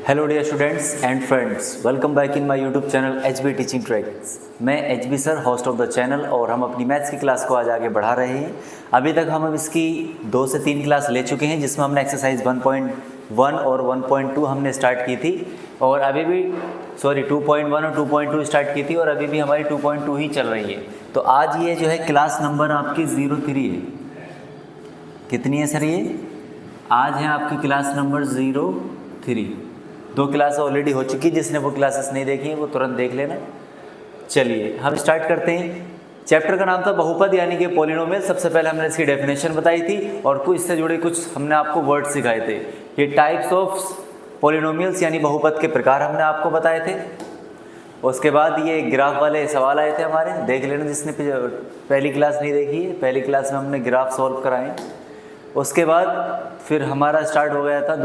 Hello dear students and friends, welcome back in my YouTube channel HB teaching tricks. मैं HB sir, host of the channel, और हम अपनी maths की class को आज आगे बढ़ा रहे हैं। अभी तक हम इसकी 2 से 3 क्लास ले चुके हैं, जिसमें हमने एक्सरसाइज 1.1 और 1.2 हमने स्टार्ट की थी, और अभी भी 2.1 और 2.2 स्टार्ट की थी, और अभी भी हमारी 2.2 ही चल रही है। तो आज ये जो है क्लास नंबर आपकी 03 है। कितनी है सर ये? आज है आपकी क्लास नंबर 03। 2 क्लास ऑलरेडी हो चुकी, जिसने वो क्लासेस नहीं देखी है वो तुरंत देख लेना। चलिए हम स्टार्ट करते हैं। चैप्टर का नाम था बहुपद यानी कि पॉलिनोमियल। सबसे पहले हमने इसकी डेफिनेशन बताई थी और कुछ इससे जुड़े कुछ हमने आपको वर्ड सिखाए थे। ये टाइप्स ऑफ पॉलिनोमियल्स यानी बहुपद के प्रकार हमने आपको बताए थे। उसके बाद ये ग्राफ वाले सवाल आए थे हमारे, देख लेना जिसने पहली क्लास नहीं देखी है। पहली क्लास में हमने ग्राफ सॉल्व कराए। उसके बाद फिर हमारा स्टार्ट हो गया था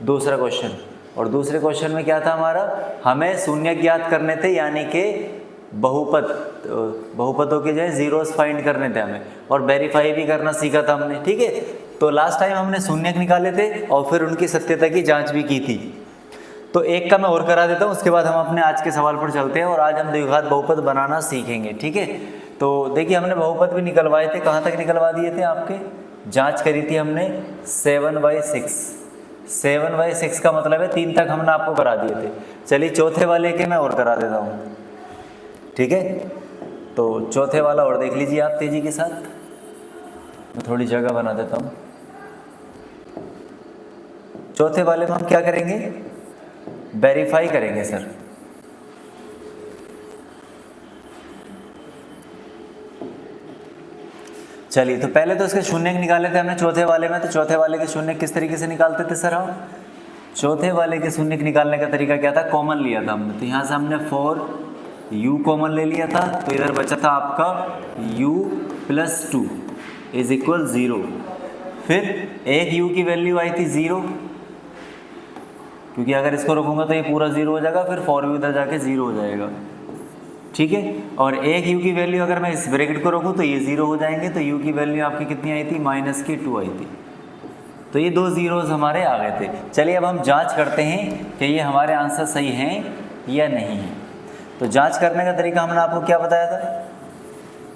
दूसरा क्वेश्चन, और दूसरे क्वेश्चन में क्या था हमारा? हमें शून्य ज्ञात करने थे, यानी कि बहुपदों के जो है जीरोस फाइंड करने थे हमें, और वेरीफाई भी करना सीखा था हमने। ठीक है, तो लास्ट टाइम हमने शून्य निकाले थे और फिर उनकी सत्यता की जांच भी की थी। तो एक का मैं और करा देता हूँ, उसके बाद हम अपने आज के सवाल पर चलते हैं, और आज हम द्विघात बहुपद बनाना सीखेंगे। ठीक है, तो देखिए हमने बहुपद भी निकलवाए थे। कहाँ तक निकलवा दिए थे? आपके जांच करी थी हमने 7/6। 7/6 का मतलब है 3 तक हमने आपको करा दिए थे। चलिए चौथे वाले के मैं और करा देता हूँ। ठीक है, तो चौथे वाला और देख लीजिए आप तेजी के साथ। मैं थोड़ी जगह बना देता हूँ। चौथे वाले में हम क्या करेंगे? वेरीफाई करेंगे सर। चलिए, तो पहले तो इसके शून्य निकाले थे हमने चौथे वाले में। तो चौथे वाले के शून्य किस तरीके से निकालते थे सर हम? चौथे वाले के शून्य निकालने का तरीका क्या था? कॉमन लिया था हमने। तो यहाँ से हमने 4u कॉमन ले लिया था, तो इधर बचा था आपका u + 2 = 0। फिर एक u की वैल्यू आई थी 0, क्योंकि अगर इसको रखूँगा तो ये पूरा 0 हो जाएगा, फिर 4u इधर जाके 0 हो जाएगा। ठीक है, और एक u की वैल्यू अगर मैं इस ब्रैकेट को रखूँ तो ये 0 हो जाएंगे। तो u की वैल्यू आपकी कितनी आई थी? -2 आई थी। तो ये 2 जीरोस हमारे आ गए थे। चलिए अब हम जांच करते हैं कि ये हमारे आंसर सही हैं या नहीं है। तो जांच करने का तरीका हमने आपको क्या बताया था?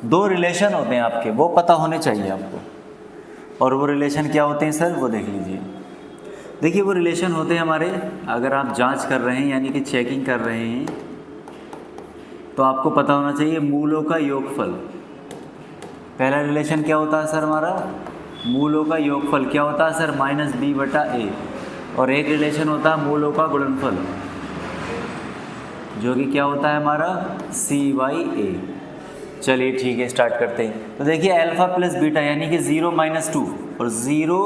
2 रिलेशन होते हैं आपके, वो पता होने चाहिए आपको। और वो रिलेशन क्या होते हैं सर? वो देख लीजिए। देखिए वो रिलेशन होते हैं हमारे, अगर आप जाँच कर रहे हैं यानी कि चेकिंग कर रहे हैं, तो आपको पता होना चाहिए मूलों का योगफल। पहला रिलेशन क्या होता है सर हमारा? मूलों का योगफल क्या होता है सर? -b/a। और एक रिलेशन होता है मूलों का गुणनफल, जो कि क्या होता है हमारा? c/a। चलिए ठीक है, स्टार्ट करते हैं। तो देखिए अल्फा + बीटा यानी कि 0 - 2 और 0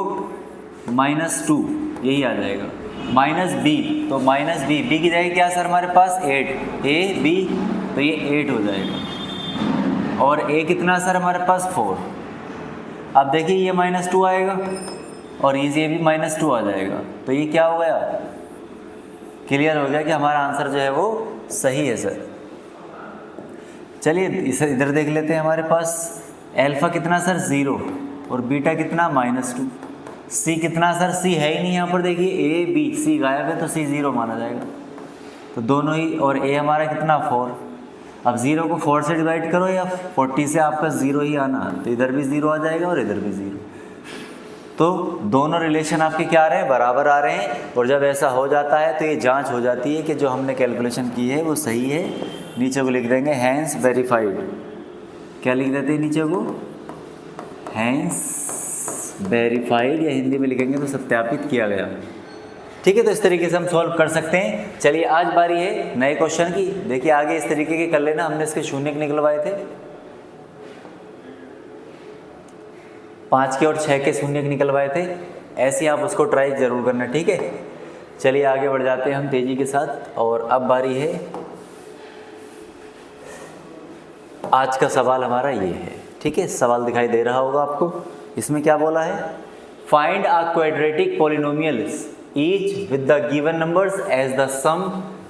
- 2 यही आ जाएगा। -b, तो -b की जगह क्या सर हमारे पास? 8 a b, तो ये 8 हो जाएगा। और a कितना सर हमारे पास? 4। अब देखिए ये -2 आएगा और ये भी -2 आ जाएगा। तो ये क्या हो गया? क्लियर हो गया कि हमारा आंसर जो है वो सही है सर। चलिए इसे इधर देख लेते हैं। हमारे पास अल्फा कितना सर? 0, और बीटा कितना? -2। c कितना सर? c है ही नहीं यहाँ पर। देखिए a b, c गायब है, तो c 0 माना जाएगा। तो दोनों ही, और a हमारा कितना? 4। अब 0 को 4 से डिवाइड करो या 40 से, आपका 0 ही आना, तो इधर भी 0 आ जाएगा और इधर भी 0। तो दोनों रिलेशन आपके क्या आ रहे हैं? बराबर आ रहे हैं। और जब ऐसा हो जाता है तो ये जांच हो जाती है कि जो हमने कैलकुलेशन की है वो सही है। नीचे को लिख देंगे हैंस वेरीफाइड। क्या लिख देते हैं नीचे को? हैंस वेरीफाइड, या हिंदी में लिखेंगे तो सत्यापित किया गया। ठीक है, तो इस तरीके से हम सॉल्व कर सकते हैं। चलिए आज बारी है नए क्वेश्चन की। देखिए आगे इस तरीके के कर लेना। हमने इसके शून्य निकलवाए थे, 5 के और 6 के शून्य निकलवाए थे। ऐसे ही आप उसको ट्राई जरूर करना। ठीक है, चलिए आगे बढ़ जाते हैं हम तेजी के साथ। और अब बारी है, आज का सवाल हमारा ये है। ठीक है, सवाल दिखाई दे रहा होगा आपको। इसमें क्या बोला है? Find a quadratic polynomials each with the given numbers as the sum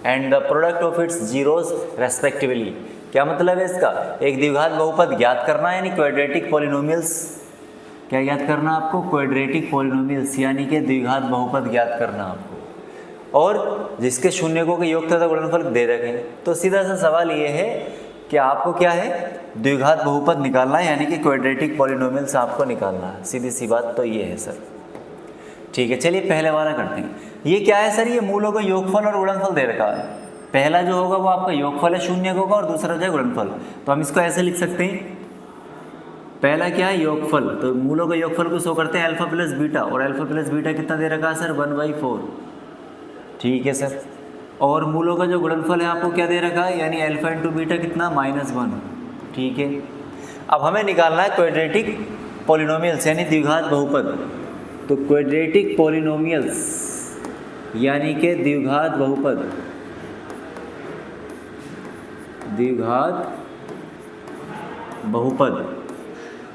and the product of its zeros respectively। क्या मतलब है इसका? एक द्विघात बहुपद ज्ञात करना यानी क्वाड्रेटिक पॉलिनोमियल्स। क्या ज्ञात करना आपको? क्वाड्रेटिक पॉलिनोमियल्स यानी कि द्विघात बहुपद ज्ञात करना आपको। और जिसके शून्यकों के योग तथा गुणनफल दे रखे हैं। तो सीधा सा सवाल ये है कि आपको क्या है, द्विघात बहुपद निकालना है, यानी कि क्वाड्रेटिक पॉलिनोमियल्स आपको निकालना है। सीधी सी बात तो ये है सर। ठीक है, चलिए पहले वाला करते हैं। ये क्या है सर, ये मूलों का योगफल और गुणनफल दे रखा है। पहला जो होगा वो आपका योगफल है शून्यकों का और दूसरा जो है गुणनफल। तो हम इसको ऐसे लिख सकते हैं, पहला क्या है योगफल, तो मूलों का योगफल को शो करते हैं अल्फा प्लस बीटा, और अल्फा प्लस बीटा कितना दे रखा है सर 1/4। ठीक है सर, और मूलों का जो गुणनफल है आपको क्या दे रखा है, यानी अल्फा इंटू बीटा कितना -1। ठीक है, अब हमें निकालना है क्वाड्रेटिक पॉलिनोमियल्स यानी द्विघात बहुपद। तो क्वाड्रेटिक पॉलिनोमियल्स यानी कि द्विघात बहुपद, द्विघात बहुपद।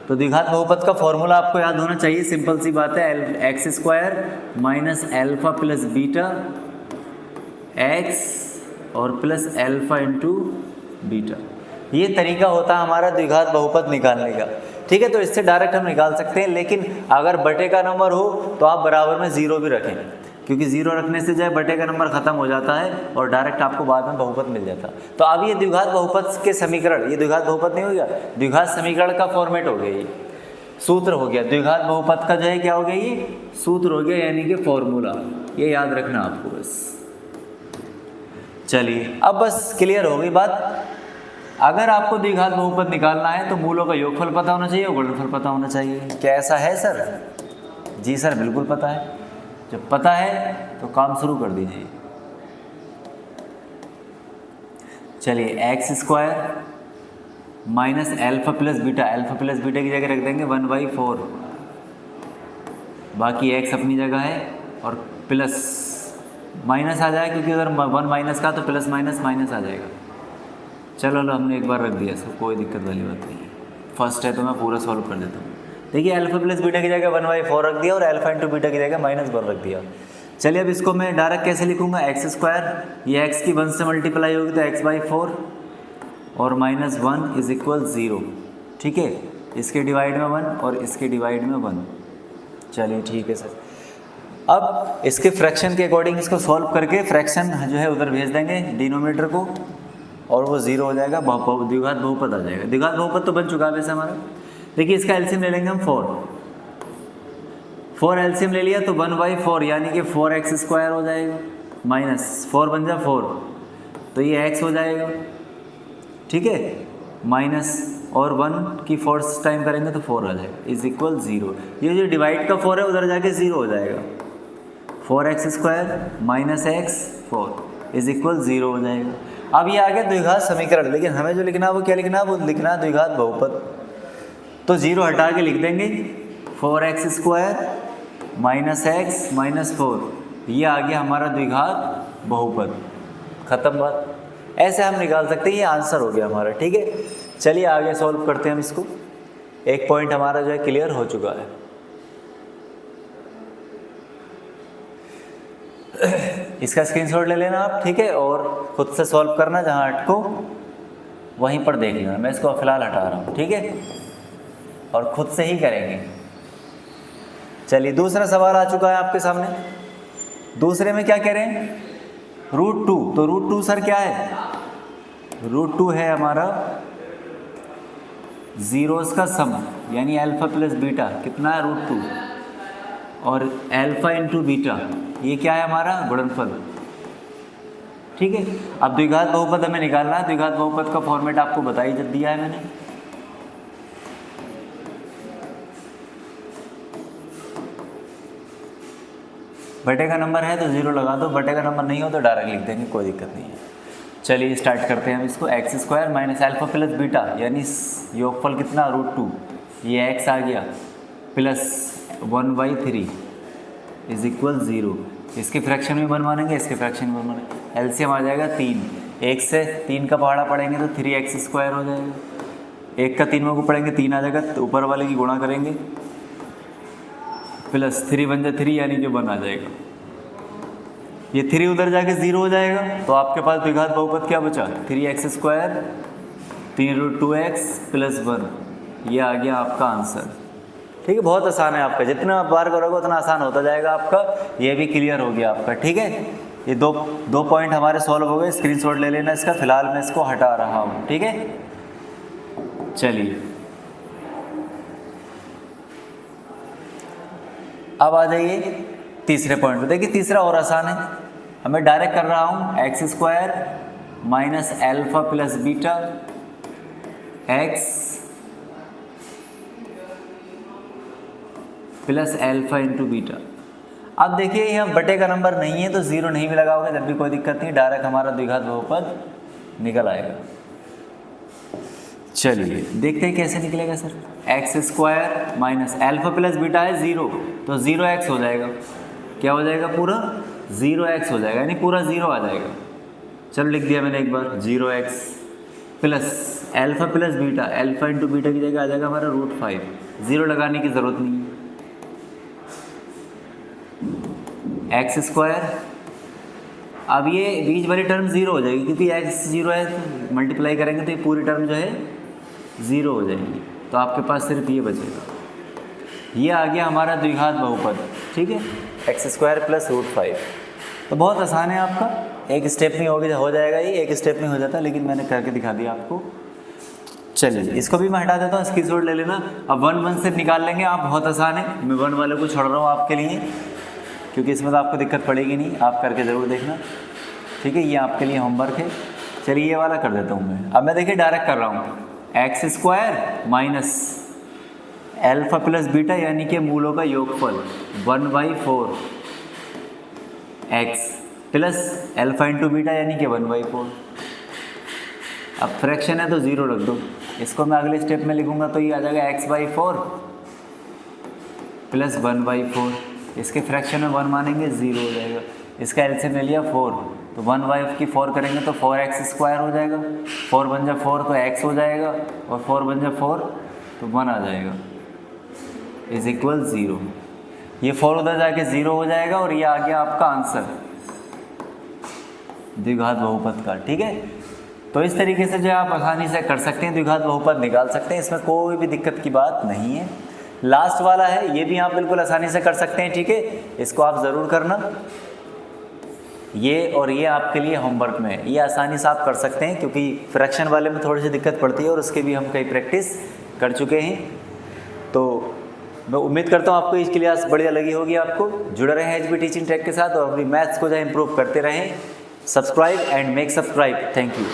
तो द्विघात बहुपद का फॉर्मूला आपको याद होना चाहिए, सिंपल सी बात है, x² minus alpha plus beta x और प्लस अल्फा इंटू बीटा। ये तरीका होता है हमारा द्विघात बहुपद निकालने का। ठीक है, तो इससे डायरेक्ट हम निकाल सकते हैं, लेकिन अगर बटे का नंबर हो तो आप बराबर में 0 भी रखें, क्योंकि 0 रखने से जो है बटे का नंबर खत्म हो जाता है और डायरेक्ट आपको बाद में बहुपद मिल जाता है। तो अब ये द्विघात बहुपद के समीकरण, ये द्विघात बहुपद नहीं हो गया, द्विघात समीकरण का फॉर्मेट हो गया, ये सूत्र हो गया। द्विघात बहुपद का जो है क्या हो गया, ये सूत्र हो गया, यानी कि फॉर्मूला। ये याद रखना आपको बस। चलिए अब बस क्लियर हो गई बात। अगर आपको द्विघात बहुपद निकालना है तो मूलों का योगफल पता होना चाहिए और गुणनफल पता होना चाहिए। क्या ऐसा है सर? जी सर, बिल्कुल पता है। जब पता है तो काम शुरू कर दीजिए। चलिए x² minus alpha plus beta, alpha plus beta की जगह रख देंगे 1/4, बाकी x अपनी जगह है, और प्लस माइनस आ जाएगा, क्योंकि अगर 1 माइनस का तो प्लस माइनस माइनस आ जाएगा। चलो लो, हमने एक बार रख दिया इसको, कोई दिक्कत वाली बात नहीं है। फर्स्ट है तो मैं पूरा सॉल्व कर देता हूँ। देखिए अल्फा प्लस बीटा की जगह 1/4 रख दिया और अल्फा इंटू बीटा की जगह -1 रख दिया। चलिए अब इसको मैं डायरेक्ट कैसे लिखूंगा, x², ये x की 1 से मल्टीप्लाई होगी तो x/4 और -1 इज इक्वल 0। ठीक है, इसके डिवाइड में 1 और इसके डिवाइड में 1। चलिए ठीक है सर। अब इसके फ्रैक्शन के अकॉर्डिंग इसको सॉल्व करके फ्रैक्शन जो है उधर भेज देंगे डिनोमिनेटर को, और वो 0 हो जाएगा, द्विघात बहुपद आ जाएगा। द्विघात बहुपद तो बन चुका है वैसे हमारा। देखिए इसका एलसीएम ले लेंगे हम 4 एलसीएम ले लिया तो 1/4 यानी कि 4x² हो जाएगा, माइनस 4 बन जा 4, तो ये x हो जाएगा। ठीक है, माइनस और 1 की 4 टाइम करेंगे तो 4 आ जाएगा, इज इक्वल 0। ये जो डिवाइड का 4 है उधर जाके 0 हो जाएगा, 4x² minus x 4 is equal 0 हो जाएगा। अब ये आ गया द्विघात समीकरण, लेकिन हमें जो लिखना है वो क्या लिखना है, वो लिखना है द्विघात बहुपद। तो 0 हटा के लिख देंगे 4x² माइनस x माइनस 4, ये आ गया हमारा द्विघात बहुपद। खत्म बात। ऐसे हम निकाल सकते हैं, ये आंसर हो गया हमारा। ठीक है, चलिए आगे सॉल्व करते हैं हम इसको। एक पॉइंट हमारा जो है क्लियर हो चुका है। इसका स्क्रीनशॉट ले लेना आप, ठीक है, और खुद से सॉल्व करना, जहाँ अटको वहीं पर देख लेना। मैं इसको फिलहाल हटा रहा हूँ, ठीक है, और खुद से ही करेंगे। चलिए दूसरा सवाल आ चुका है आपके सामने। दूसरे में क्या कह रहे हैं, √2। तो √2 सर क्या है, √2 है हमारा जीरोस का सम, यानी अल्फा प्लस बीटा कितना है √2, और अल्फा इंटू बीटा ये क्या है हमारा गुणनफल। ठीक है, अब द्विघात बहुपद हमें निकालना है। द्विघात बहुपद का फॉर्मेट आपको बताई जब दिया है मैंने। बटे का नंबर है तो 0 लगा दो, बटे का नंबर नहीं हो तो डायरेक्ट लिख देंगे, कोई दिक्कत नहीं है। चलिए स्टार्ट करते हैं हम इसको। x² minus alpha plus beta, यानी योगफल कितना √2, ये x आ गया, प्लस 1/3 इज इक्वल 0। इसके फ्रैक्शन में 1 मानेंगे, इसके फ्रैक्शन में 1 मानेंगे, एलसीएम आ जाएगा 3। 1 से 3 का पहाड़ा पढ़ेंगे तो 3x² हो जाएगा। 1 का 3 को पढ़ेंगे 3 आ जाएगा, तो ऊपर वाले की गुणा करेंगे, प्लस 3 बन जाए 3 यानी कि 1 आ जाएगा। ये 3 उधर जाके 0 हो जाएगा, तो आपके पास द्विघात बहुपद क्या बचा, 3x², 3√2x प्लस 1, ये आ गया आपका आंसर। ठीक है, बहुत आसान है आपका, जितना आप बार करोगे उतना आसान होता जाएगा आपका। ये भी क्लियर हो गया आपका। ठीक है, ये दो पॉइंट हमारे सॉल्व हो गए, स्क्रीनशॉट ले लेना इसका, फिलहाल मैं इसको हटा रहा हूँ, ठीक है। चलिए अब आ जाइए तीसरे पॉइंट पे। देखिए तीसरा और आसान है, हमें डायरेक्ट कर रहा हूँ x square minus alpha plus beta x plus alpha into beta. अब देखिए यहाँ बटे का नंबर नहीं है तो जीरो नहीं भी लगाओगे जब भी कोई दिक्कत नहीं, डायरेक्ट हमारा द्विघात बहुपद निकल आएगा। चलिए देखते हैं कैसे निकलेगा sir. X square minus alpha plus beta है 0, तो 0x हो जाएगा। क्या हो जाएगा? पूरा 0x हो जाएगा, यानी पूरा 0 आ जाएगा। चलो लिख दिया मैंने एक बार, 0x plus alpha plus beta, alpha into beta की जगह आ जाएगा हमारा √5। 0 लगाने की ज़रूरत नहीं है। एक्स स्क्वायर, अब ये बीच वाली टर्म 0 हो जाएगी क्योंकि x 0 है, तो मल्टीप्लाई करेंगे तो ये पूरी टर्म जो है 0 हो जाएगी, तो आपके पास सिर्फ ये बचेगा। ये आ गया हमारा द्विघात बहुपद, ठीक है, एक्स स्क्वायर प्लस √5। तो बहुत आसान है आपका, एक स्टेप में हो जाएगा, ये एक स्टेप में हो जाता है, लेकिन मैंने करके दिखा दिया आपको। चलिए इसको भी मैं हटा देता हूँ, स्क्रीनशॉट ले लेना। अब 1 से निकाल लेंगे आप, बहुत आसान है। मैं 1 वाले को छोड़ रहा हूँ आपके लिए क्योंकि इसमें तो आपको दिक्कत पड़ेगी नहीं, आप करके ज़रूर देखना, ठीक है। ये आपके लिए होमवर्क है। चलिए ये वाला कर देता हूँ मैं। अब मैं देखिए डायरेक्ट कर रहा हूँ, x square minus alpha plus beta यानी कि मूलों का योगफल 1/4 x plus alpha into beta यानी कि 1/4। अब फ्रैक्शन है तो 0 रख दो। इसको मैं अगले स्टेप में लिखूंगा तो ये आ जाएगा x/4 प्लस 1/4। इसके फ्रैक्शन में 1 मानेंगे 0 हो जाएगा। इसका एलसीएम ले लिया 4, तो 1/4 करेंगे तो 4x स्क्वायर हो जाएगा। 4 बन जा 4 तो x हो जाएगा, और 4 बन जा 4 तो 1 आ जाएगा, इज इक्वल 0। ये 4 उधर जाके 0 हो जाएगा, और ये आ गया आपका आंसर द्विघात बहुपद का, ठीक है। तो इस तरीके से जो आप आसानी से कर सकते हैं, द्विघात बहुपद निकाल सकते हैं, इसमें कोई भी दिक्कत की बात नहीं है। लास्ट वाला है, ये भी आप बिल्कुल आसानी से कर सकते हैं, ठीक है। इसको आप ज़रूर करना, ये और ये आपके लिए होमवर्क में है। ये आसानी से आप कर सकते हैं क्योंकि फ्रैक्शन वाले में थोड़ी सी दिक्कत पड़ती है, और उसके भी हम कई प्रैक्टिस कर चुके हैं। तो मैं उम्मीद करता हूँ आपको इसके लिए बढ़िया लगी होगी। आपको जुड़े रहें एचबी टीचिंग ट्रैक के साथ, और अपनी मैथ्स को जो है इम्प्रूव करते रहें। Subscribe and make subscribe. Thank you.